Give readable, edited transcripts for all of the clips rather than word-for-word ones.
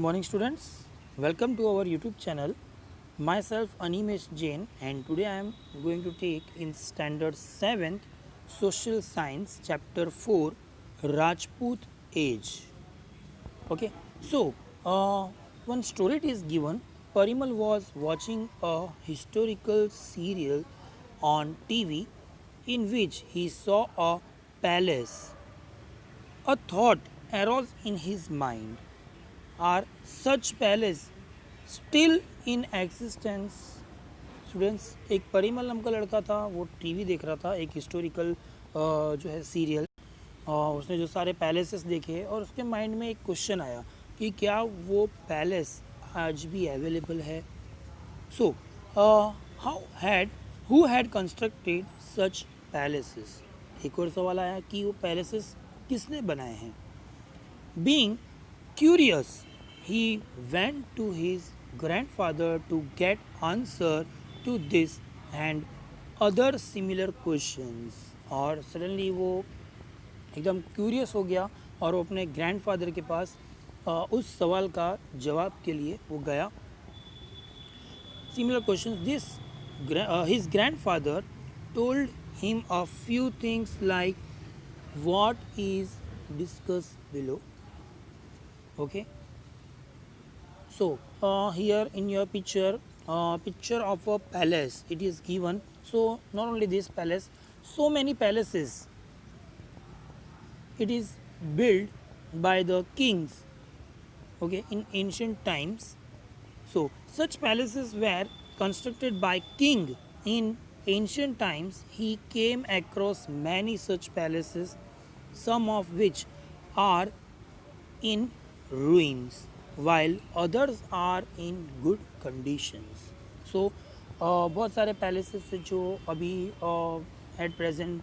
morning, students. Welcome to our YouTube channel. Myself Animesh Jain, and today I am going to take in Standard 7th Social Science Chapter 4 Rajput Age. Okay, so one story is given. Parimal was watching a historical serial on TV in which he saw a palace. A thought arose in his mind. Are such palace still in existence? Students, एक परिमल नाम का लड़का था, वो TV देख रहा था, एक हिस्टोरिकल जो है सीरियल। उसने जो सारे पैलेसेस देखे और उसके माइंड में एक क्वेश्चन आया कि क्या वो पैलेस आज भी अवेलेबल है। So how had who had constructed such palaces. एक और सवाल आया कि वो पैलेसेस किसने बनाए हैं। Being curious, he went to his grandfather to get answer to this and other similar questions. और सडनली वो एकदम क्यूरियस हो गया और वो अपने ग्रैंडफादर के पास उस सवाल का जवाब के लिए वो गया। Similar questions. His grandfather told him a few things like what is discussed below. Okay, so here in your picture of a palace it is given. So not only this palace, so many palaces it is built by the kings, okay, in ancient times. So such palaces were constructed by king in ancient times. He came across many such palaces, some of which are in ruins while others are in good conditions. So बहुत सारे palaces जो अभी at present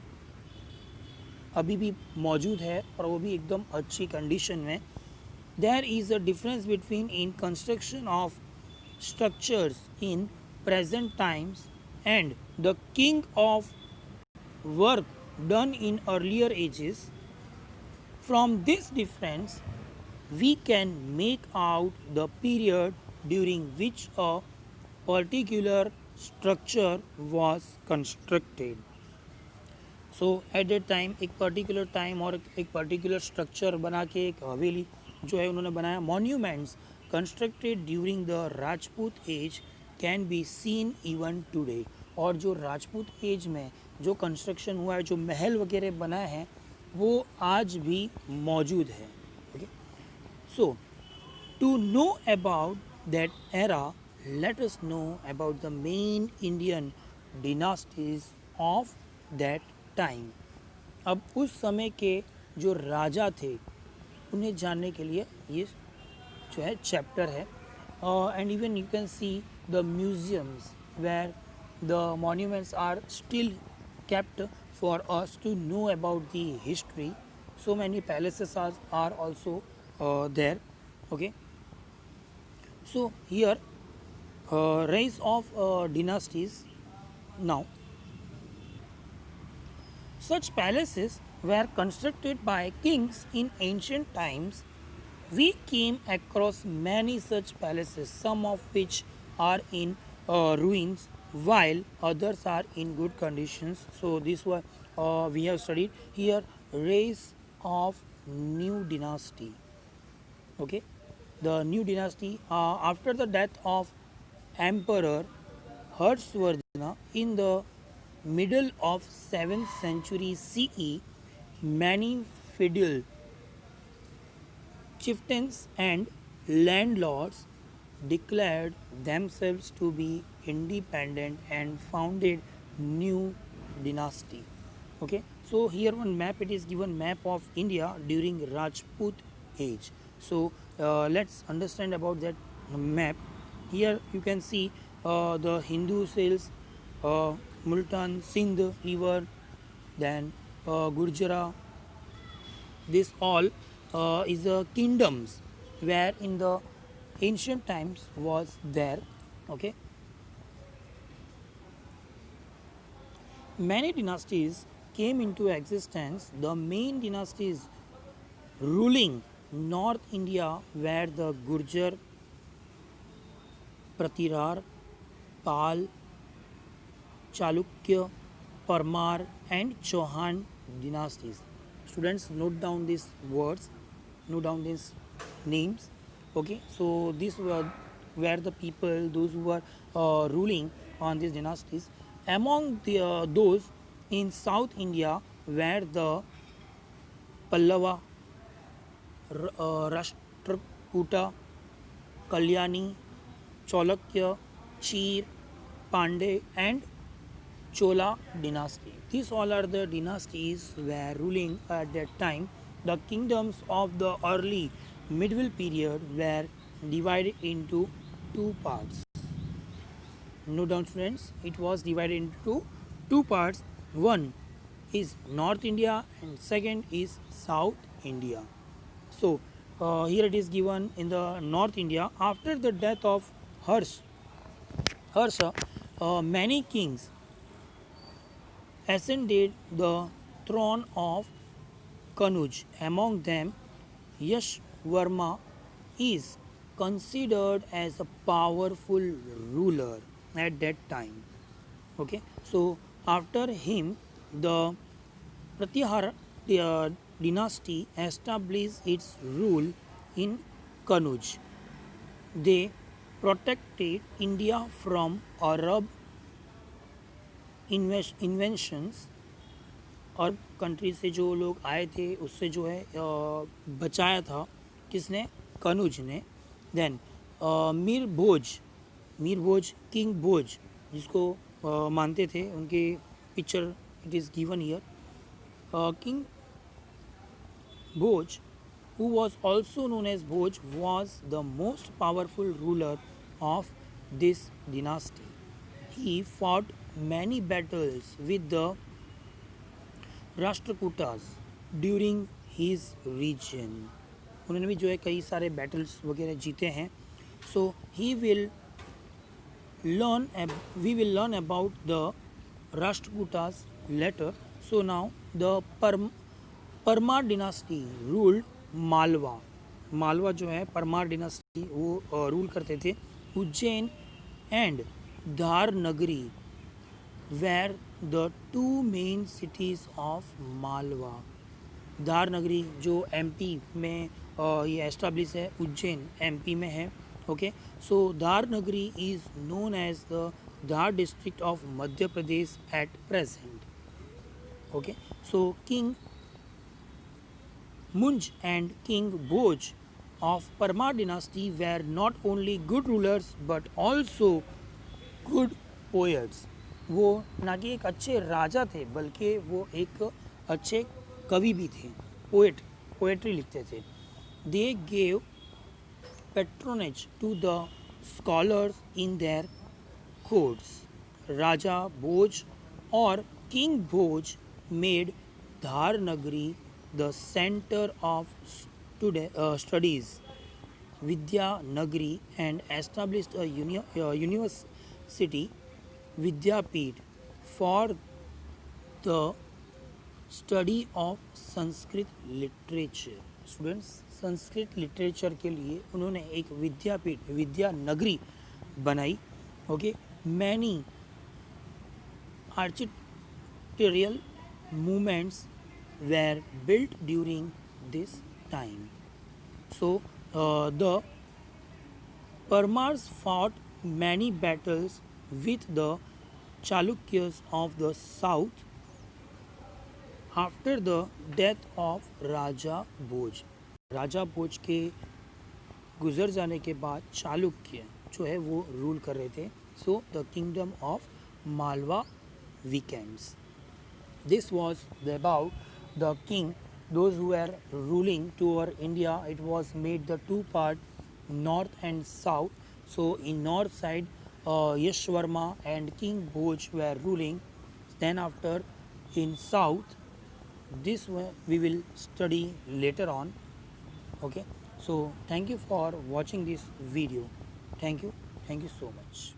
अभी भी मौजूद है और वो भी एकदम अच्छी कंडीशन में. There is a difference between in construction of structures in present times and the king of work done in earlier ages. From this difference we can make out the period during which a particular structure was constructed. So at that time एक particular time और एक particular structure बना के एक हवेली जो है उन्होंने बनाया. Monuments constructed during the Rajput age can be seen even today. और जो राजपूत एज में जो कंस्ट्रक्शन हुआ है, जो महल वगैरह बनाए हैं, वो आज भी मौजूद है. Okay, so to know about that era let us know about the main Indian dynasties of that time. अब उस समय के जो राजा थे उन्हें जानने के लिए ये जो है चैप्टर है. And even you can see the museums where the monuments are still kept for us to know about the history. So many palaces are also there. Okay, so here rise of dynasties. Now such palaces were constructed by kings in ancient times. We came across many such palaces, some of which are in ruins while others are in good conditions. So this one we have studied here. Rise of new dynasty. Okay, the new dynasty after the death of Emperor Harshvardhana in the middle of 7th century CE, many feudal chieftains and landlords declared themselves to be independent and founded new dynasty. Okay, so here one map it is given, map of India during Rajput age. So let's understand about that map. Here you can see the Hindu hills, Multan, Sindh river, then Gurjara. This all is the kingdoms where in the ancient times was there. Okay, many dynasties came into existence. The main dynasties ruling North India where the Gurjar, Pratirar, Pal, Chalukya, Parmar and Chauhan dynasties. Students, note down these words, note down these names. Okay, so these were the people, those who were ruling on these dynasties. Among those in South India were the Pallava, Rashtrakuta, Kalyani, Cholakya, Cheer, Pandey, and Chola dynasty. These all are the dynasties were ruling at that time. The kingdoms of the early medieval period were divided into two parts. Note down, students, it was divided into two parts. One is North India and second is South India. So here it is given in the North India. After the death of Harsha, many kings ascended the throne of Kanuj. Among them, Yashvarma is considered as a powerful ruler at that time. Okay, so after him, the Pratihara dynasty established its rule in Kanuj. They protected India from Arab inventions और country से जो लोग आए थे उससे जो है बचाया था किसने, कनुज ने. देन मीर भोज किंग भोज जिसको मानते थे, उनके picture it is given here. King Bhoj, who was also known as Bhoj, was the most powerful ruler of this dynasty. He fought many battles with the Rashtrakutas during his region. उन्होंने भी जो है कई सारे battles वगैरह जीते हैं. So we will learn about the Rashtrakutas later. So now the Parmar dynasty ruled Malwa. Malwa जो है परमार डिनास्टी वो रूल करते थे. उज्जैन एंड धार नगरी were the two main cities of Malwa. Dhar नगरी जो एमपी में ये एस्टेब्लिश है, उज्जैन एमपी में है. Okay, so Dhar Nagari is known as the Dhar district of Madhya Pradesh at present. Okay, so king Munj and King Bhoj of Parmar dynasty were not only good rulers but also good poets. वो ना कि एक अच्छे राजा थे बल्कि वो एक अच्छे कवि भी थे, पोएट्री लिखते थे. They gave patronage to the scholars in their courts. राजा भोज और किंग भोज made धार नगरी the center of studies, Vidya Nagari, and established a university, Vidyapeeth, for the study of Sanskrit literature. Students, Sanskrit literature के लिए उन्होंने एक विद्यापीठ विद्या नगरी बनाई. Okay, many architectural movements were built during this time. So the Parmars fought many battles with the Chalukyas of the south after the death of राजा भोज. राजा भोज के गुजर जाने के बाद चालुक्य जो है वो रूल कर रहे थे. So the kingdom of Malwa weekends. This was about the king, those who were ruling toward India. It was made the two part, north and south. So in north side Yashvarma and King Bhoj were ruling. Then after in south, this we will study later on. Okay, so thank you for watching this video. Thank you so much.